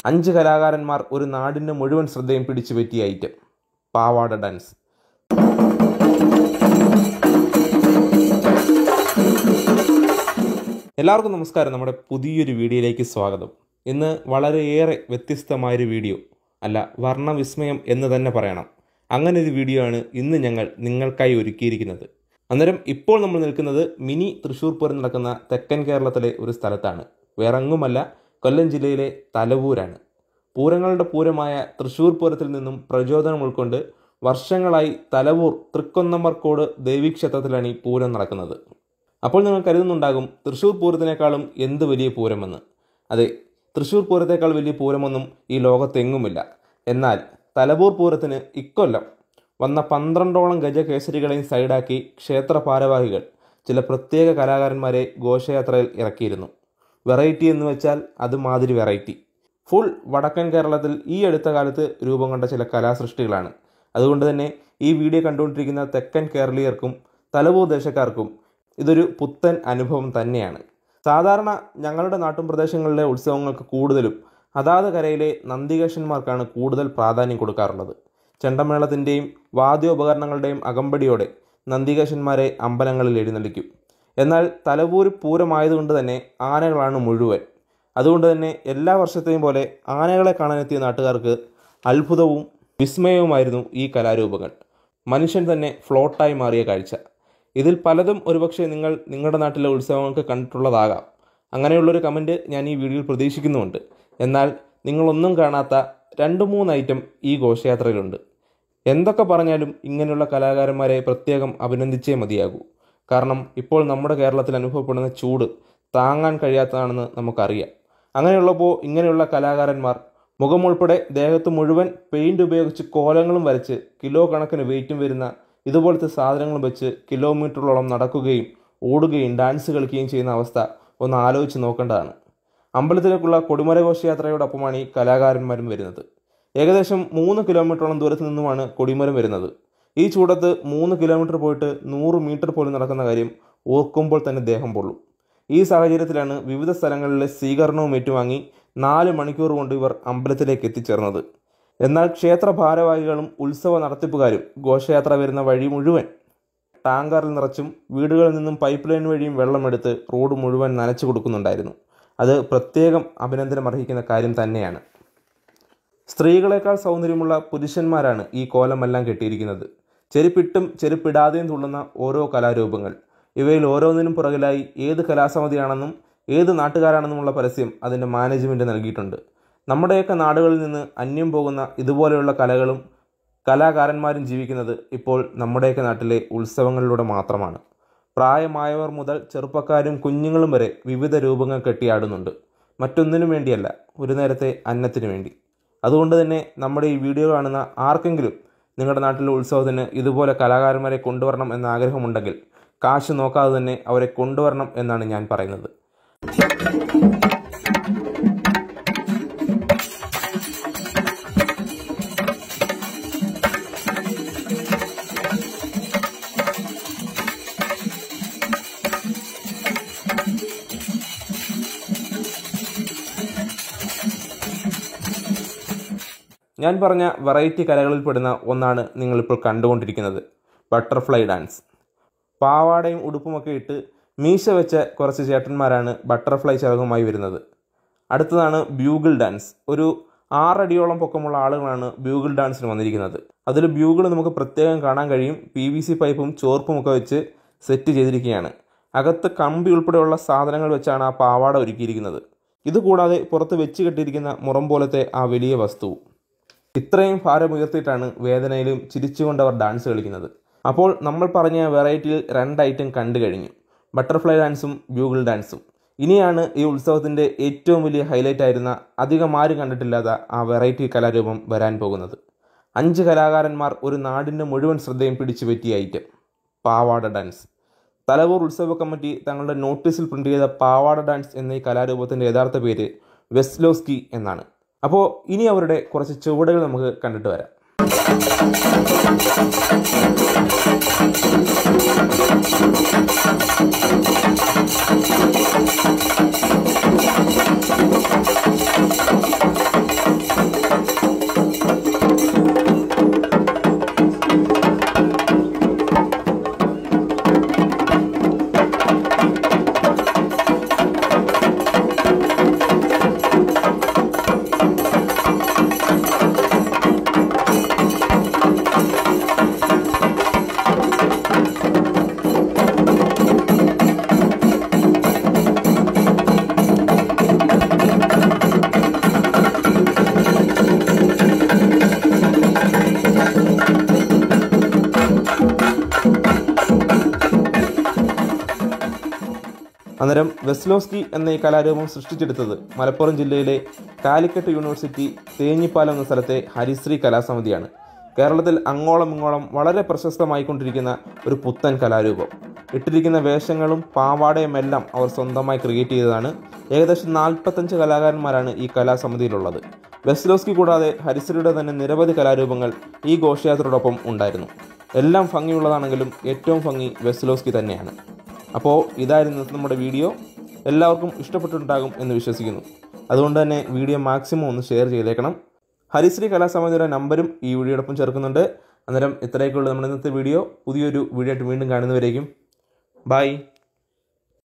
5 കലാകാരന്മാർ ഒരു നാടിൻ്റെ മുഴുവൻ ശ്രദ്ധയും പിടിച്ചുപറ്റിയ ഐറ്റം പാവാട ഡാൻസ്. എല്ലാവർക്കും നമസ്കാരം. നമ്മുടെ പുതിയൊരു വീഡിയോയിലേക്ക് സ്വാഗതം. ഇന്ന് വളരെയേറെ വ്യത്യസ്തമായൊരു വീഡിയോ, അല്ല വർണ്ണവിസ്മയം എന്ന് തന്നെ പറയണം. അങ്ങനെ ഒരു വീഡിയോ ആണ് ഇന്ന് ഞങ്ങൾ നിങ്ങൾക്കായി ഒരുക്കിയിരിക്കുന്നത്. അന്നേരം ഇപ്പോൾ നമ്മൾ നിൽക്കുന്നത് മിനി തൃശ്ശൂർ പൂരം നടക്കുന്ന തെക്കൻ കേരളത്തിലെ ഒരു സ്ഥലത്താണ്. വേറെങ്ങുമല്ല, കൊല്ലം ജില്ലയിലെ തലവൂരാണ്. പൂരങ്ങളുടെ പൂരമായ തൃശ്ശൂർ പൂരത്തിൽ നിന്നും പ്രചോദനം ഉൾക്കൊണ്ട് വർഷങ്ങളായി തലവൂർ തൃക്കൊന്നമർക്കോട് ദേവീക്ഷേത്രത്തിലാണ് ഈ പൂരം നടക്കുന്നത്. അപ്പോൾ നിങ്ങൾ കരുതുന്നുണ്ടാകും, തൃശ്ശൂർ പൂരത്തിനേക്കാളും എന്ത് വലിയ പൂരമെന്ന്. അതെ, തൃശ്ശൂർ പൂരത്തേക്കാൾ വലിയ പൂരമൊന്നും ഈ ലോകത്തെങ്ങുമില്ല. എന്നാൽ തലവൂർ പൂരത്തിന് ഇക്കൊല്ലം വന്ന 12ഓളം ഗജകേസരികളെയും സൈഡാക്കി ക്ഷേത്ര ഭാരവാഹികൾ ചില പ്രത്യേക കലാകാരന്മാരെ ഘോഷയാത്രയിൽ ഇറക്കിയിരുന്നു. വെറൈറ്റി എന്ന് വെച്ചാൽ അത് മാതിരി വെറൈറ്റി. ഫുൾ വടക്കൻ കേരളത്തിൽ ഈ അടുത്ത കാലത്ത് രൂപം കൊണ്ട ചില കലാസൃഷ്ടികളാണ്. അതുകൊണ്ട് തന്നെ ഈ വീഡിയോ കണ്ടുകൊണ്ടിരിക്കുന്ന തെക്കൻ കേരളീയർക്കും തലവൂർ ദേശക്കാർക്കും ഇതൊരു പുത്തൻ അനുഭവം തന്നെയാണ്. സാധാരണ ഞങ്ങളുടെ നാട്ടും പ്രദേശങ്ങളിലെ ഉത്സവങ്ങൾക്ക് കൂടുതലും അതാത് കരയിലെ നന്ദികേശന്മാർക്കാണ് കൂടുതൽ പ്രാധാന്യം കൊടുക്കാറുള്ളത്. ചെണ്ടമേളത്തിൻ്റെയും വാദ്യോപകരണങ്ങളുടെയും അകമ്പടിയോടെ നന്ദികേശന്മാരെ അമ്പലങ്ങളിൽ എഴുന്നള്ളിക്കും. എന്നാൽ തലവൂർ പൂരമായതുകൊണ്ട് തന്നെ ആനകളാണ് മുഴുവൻ. അതുകൊണ്ട് തന്നെ എല്ലാ വർഷത്തെയും പോലെ ആനകളെ കാണാനെത്തിയ നാട്ടുകാർക്ക് അത്ഭുതവും വിസ്മയവുമായിരുന്നു ഈ കലാരൂപങ്ങൾ. മനുഷ്യൻ തന്നെ ഫ്ലോട്ടായി മാറിയ കാഴ്ച. ഇതിൽ പലതും ഒരുപക്ഷെ നിങ്ങളുടെ നാട്ടിലെ ഉത്സവങ്ങൾക്ക് കണ്ടിട്ടുള്ളതാകാം. അങ്ങനെയുള്ളൊരു കമൻറ്റ് ഞാൻ ഈ വീഡിയോയിൽ പ്രതീക്ഷിക്കുന്നുമുണ്ട്. എന്നാൽ നിങ്ങളൊന്നും കാണാത്ത 2-3 ഐറ്റം ഈ ഘോഷയാത്രയിലുണ്ട്. എന്തൊക്കെ പറഞ്ഞാലും ഇങ്ങനെയുള്ള കലാകാരന്മാരെ പ്രത്യേകം അഭിനന്ദിച്ചേ മതിയാകൂ. കാരണം ഇപ്പോൾ നമ്മുടെ കേരളത്തിൽ അനുഭവപ്പെടുന്ന ചൂട് താങ്ങാൻ കഴിയാത്തതാണെന്ന് നമുക്കറിയാം. അങ്ങനെയുള്ളപ്പോൾ ഇങ്ങനെയുള്ള കലാകാരന്മാർ മുഖമുൾപ്പെടെ ദേഹത്ത് മുഴുവൻ പെയിൻറ് ഉപയോഗിച്ച് കോലങ്ങളും വരച്ച് കിലോ കണക്കിന് വെയിറ്റും വരുന്ന ഇതുപോലത്തെ സാധനങ്ങളും വെച്ച് കിലോമീറ്ററുകളോളം നടക്കുകയും ഓടുകയും ഡാൻസ് കളിക്കുകയും ചെയ്യുന്ന അവസ്ഥ ഒന്ന് ആലോചിച്ച് നോക്കേണ്ടതാണ്. അമ്പലത്തിലേക്കുള്ള കൊടിമര ഘോഷയാത്രയോടൊപ്പമാണ് ഈ കലാകാരന്മാരും വരുന്നത്. ഏകദേശം 3 കിലോമീറ്ററോളം ദൂരത്ത് നിന്നുമാണ് കൊടിമരം വരുന്നത്. ഈ ചൂടത്ത് 3 കിലോമീറ്റർ പോയിട്ട് 100 മീറ്റർ പോലും നടക്കുന്ന കാര്യം ഓർക്കുമ്പോൾ തന്നെ ദേഹം പൊള്ളും. ഈ സാഹചര്യത്തിലാണ് വിവിധ സ്ഥലങ്ങളിലെ സ്വീകരണവും ഏറ്റുവാങ്ങി 4 മണിക്കൂർ കൊണ്ട് ഇവർ അമ്പലത്തിലേക്ക് എത്തിച്ചേർന്നത്. എന്നാൽ ക്ഷേത്ര ഭാരവാഹികളും ഉത്സവ നടത്തിപ്പുകാരും ഘോഷയാത്ര വരുന്ന വഴി മുഴുവൻ ടാങ്കറിൽ നിറച്ചും വീടുകളിൽ നിന്നും പൈപ്പ് ലൈൻ വഴിയും വെള്ളമെടുത്ത് റോഡ് മുഴുവൻ നനച്ചു കൊടുക്കുന്നുണ്ടായിരുന്നു. അത് പ്രത്യേകം അഭിനന്ദനം അർഹിക്കുന്ന കാര്യം തന്നെയാണ്. സ്ത്രീകളെക്കാൾ സൗന്ദര്യമുള്ള പുരുഷന്മാരാണ് ഈ കോലമെല്ലാം കെട്ടിയിരിക്കുന്നത്. ചെരുപ്പിട്ടും ചെരുപ്പിടാതെയും തുള്ളുന്ന ഓരോ കലാരൂപങ്ങൾ. ഇവയിൽ ഓരോന്നിനും പുറകിലായി ഏത് കലാസമിതിയാണെന്നും ഏത് നാട്ടുകാരാണെന്നുമുള്ള പരസ്യം അതിൻ്റെ മാനേജ്മെൻറ്റ് നൽകിയിട്ടുണ്ട്. നമ്മുടെയൊക്കെ നാടുകളിൽ നിന്ന് അന്യം പോകുന്ന ഇതുപോലെയുള്ള കലകളും കലാകാരന്മാരും ജീവിക്കുന്നത് ഇപ്പോൾ നമ്മുടെയൊക്കെ നാട്ടിലെ ഉത്സവങ്ങളിലൂടെ മാത്രമാണ്. പ്രായമായവർ മുതൽ ചെറുപ്പക്കാരും കുഞ്ഞുങ്ങളും വരെ വിവിധ രൂപങ്ങൾ കെട്ടിയാടുന്നുണ്ട്. മറ്റൊന്നിനും വേണ്ടിയല്ല, ഒരു നേരത്തെ അന്നത്തിനു വേണ്ടി. അതുകൊണ്ട് തന്നെ നമ്മുടെ ഈ വീഡിയോ കാണുന്ന ആർക്കെങ്കിലും നിങ്ങളുടെ നാട്ടിലെ ഉത്സവത്തിന് ഇതുപോലെ കലാകാരന്മാരെ കൊണ്ടുവരണം എന്ന ആഗ്രഹമുണ്ടെങ്കിൽ കാശ് നോക്കാതെ തന്നെ അവരെ കൊണ്ടുവരണം എന്നാണ് ഞാൻ പറയുന്നത്. ഞാൻ പറഞ്ഞ വെറൈറ്റി കലകളിൽപ്പെടുന്ന ഒന്നാണ് നിങ്ങളിപ്പോൾ കണ്ടുകൊണ്ടിരിക്കുന്നത്, ബട്ടർഫ്ലൈ ഡാൻസ്. പാവാടയും ഉടുപ്പുമൊക്കെ ഇട്ട് മീശ വെച്ച കുറച്ച് ചേട്ടന്മാരാണ് ബട്ടർഫ്ലൈ ചലകവുമായി വരുന്നത്. അടുത്തതാണ് ബ്യൂഗിൾ ഡാൻസ്. ഒരു 6 അടിയോളം പൊക്കമുള്ള ആളുകളാണ് ബ്യൂഗിൾ ഡാൻസിന് വന്നിരിക്കുന്നത്. അതിൽ ബ്യൂഗിൾ നമുക്ക് പ്രത്യേകം കാണാൻ കഴിയും. PVC പൈപ്പും ചോർപ്പുമൊക്കെ വെച്ച് സെറ്റ് ചെയ്തിരിക്കുകയാണ്. അകത്ത് കമ്പി ഉൾപ്പെടെയുള്ള സാധനങ്ങൾ വെച്ചാണ് ആ പാവാട ഒരുക്കിയിരിക്കുന്നത്. ഇതുകൂടാതെ പുറത്ത് വെച്ച് കെട്ടിയിരിക്കുന്ന മുറം പോലത്തെ ആ വലിയ വസ്തു. ഇത്രയും ഭാരമുയർത്തിയിട്ടാണ് വേദനയിലും ചിരിച്ചുകൊണ്ടവർ ഡാൻസ് കളിക്കുന്നത്. അപ്പോൾ നമ്മൾ പറഞ്ഞ വെറൈറ്റിയിൽ 2 ഐറ്റം കണ്ടു കഴിഞ്ഞു, ബട്ടർഫ്ലൈ ഡാൻസും ബ്യൂഗിൾ ഡാൻസും. ഇനിയാണ് ഈ ഉത്സവത്തിൻ്റെ ഏറ്റവും വലിയ ഹൈലൈറ്റ് ആയിരുന്ന, അധികം ആരും കണ്ടിട്ടില്ലാത്ത ആ വെറൈറ്റി കലാരൂപം വരാൻ പോകുന്നത്. 5 കലാകാരന്മാർ ഒരു നാടിൻ്റെ മുഴുവൻ ശ്രദ്ധയും പിടിച്ചുപറ്റിയ ഐറ്റം പാവാട ഡാൻസ്. തലവൂർ ഉത്സവ കമ്മിറ്റി തങ്ങളുടെ നോട്ടീസിൽ പ്രിന്റ് ചെയ്ത പാവാട ഡാൻസ് എന്ന ഈ കലാരൂപത്തിൻ്റെ യഥാർത്ഥ പേര് വെസ്ലോസ്കി എന്നാണ്. അപ്പോൾ ഇനി അവരുടെ കുറച്ച് ചുവടുകൾ നമുക്ക് കണ്ടിട്ട് വരാം. അന്നേരം വെസ്ലോസ്കി എന്ന ഈ കലാരൂപം സൃഷ്ടിച്ചെടുത്തത് മലപ്പുറം ജില്ലയിലെ കാലിക്കറ്റ് യൂണിവേഴ്സിറ്റി തേഞ്ഞിപ്പാലം എന്ന സ്ഥലത്തെ ഹരിശ്രീ കലാസമിതിയാണ്. കേരളത്തിൽ അങ്ങോളം ഇങ്ങോളം വളരെ പ്രശസ്തമായിക്കൊണ്ടിരിക്കുന്ന ഒരു പുത്തൻ കലാരൂപം. ഇട്ടിരിക്കുന്ന വേഷങ്ങളും പാവാടയും എല്ലാം അവർ സ്വന്തമായി ക്രിയേറ്റ് ചെയ്തതാണ്. ഏകദേശം 45 കലാകാരന്മാരാണ് ഈ കലാസമിതിയിലുള്ളത്. വെസ്ലോസ്കി കൂടാതെ ഹരിശ്രീയുടെ തന്നെ നിരവധി കലാരൂപങ്ങൾ ഈ ഘോഷയാത്രയോടൊപ്പം ഉണ്ടായിരുന്നു. എല്ലാം ഭംഗിയുള്ളതാണെങ്കിലും ഏറ്റവും ഭംഗി വെസ്ലോസ്കി തന്നെയാണ്. അപ്പോൾ ഇതായിരുന്നു നമ്മുടെ വീഡിയോ. എല്ലാവർക്കും ഇഷ്ടപ്പെട്ടിട്ടുണ്ടാകും എന്ന് വിശ്വസിക്കുന്നു. അതുകൊണ്ട് തന്നെ വീഡിയോ മാക്സിമം ഒന്ന് ഷെയർ ചെയ്തേക്കണം. ഹരിശ്രീ കലാസമിതിയുടെ നമ്പരും ഈ വീഡിയോടൊപ്പം ചേർക്കുന്നുണ്ട്. അന്നേരം ഇത്രയൊക്കെയുള്ളൂ നമ്മുടെ ഇന്നത്തെ വീഡിയോ. പുതിയൊരു വീഡിയോ ആയിട്ട് വീണ്ടും കാണുന്നവരേക്കും ബൈ.